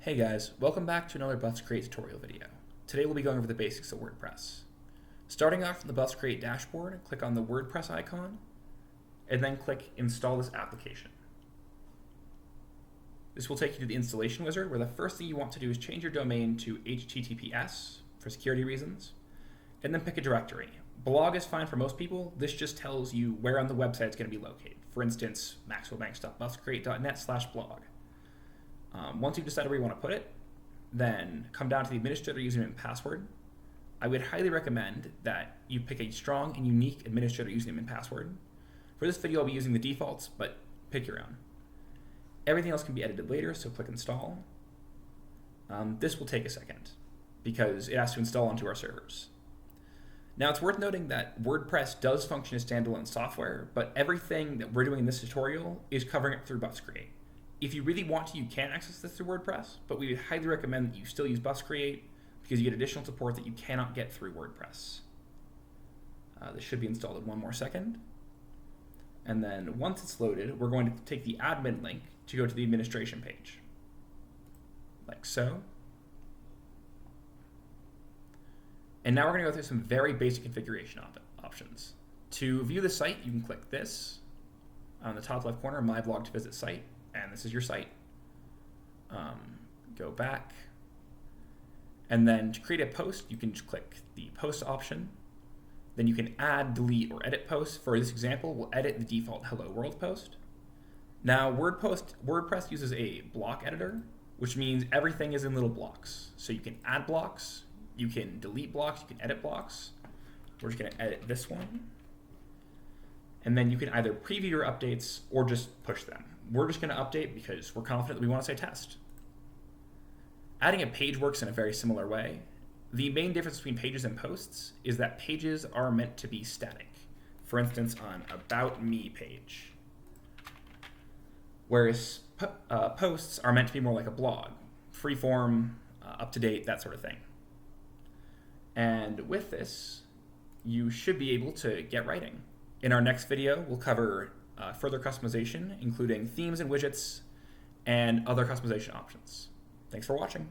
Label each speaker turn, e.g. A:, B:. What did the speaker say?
A: Hey guys, welcome back to another BuffsCreate tutorial video. Today we'll be going over the basics of WordPress. Starting off from the BuffsCreate dashboard, click on the WordPress icon, and then click Install this application. This will take you to the installation wizard, where the first thing you want to do is change your domain to HTTPS for security reasons, and then pick a directory. Blog is fine for most people. This just tells you where on the website it's going to be located. For instance, maxwellbanks.buffscreate.net/blog. Once you've decided where you want to put it, then come down to the administrator username and password. I would highly recommend that you pick a strong and unique administrator username and password. For this video, I'll be using the defaults, but pick your own. Everything else can be edited later, so click install. This will take a second because it has to install onto our servers. Now, it's worth noting that WordPress does function as standalone software, but everything that we're doing in this tutorial is covering it through BuffsCreate. If you really want to, you can access this through WordPress, but we would highly recommend that you still use BuffsCreate because you get additional support that you cannot get through WordPress. This should be installed in one more second. And then once it's loaded, we're going to take the admin link to go to the administration page, like so. And now we're going to go through some very basic configuration options. To view the site, you can click this on the top left corner, My Blog to Visit Site, and this is your site. Go back, and then to create a post, you can just click the post option. Then you can add, delete, or edit posts. For this example, we'll edit the default Hello World post. Now, WordPress uses a block editor, which means everything is in little blocks. So you can add blocks, you can delete blocks, you can edit blocks. We're just going to edit this one. And then you can either preview your updates or just push them. We're just going to update because we're confident that we want to say test. Adding a page works in a very similar way. The main difference between pages and posts is that pages are meant to be static. For instance, on About Me page. Whereas posts are meant to be more like a blog. Freeform, up-to-date, that sort of thing. And with this, you should be able to get writing. In our next video, we'll cover further customization, including themes and widgets, and other customization options. Thanks for watching.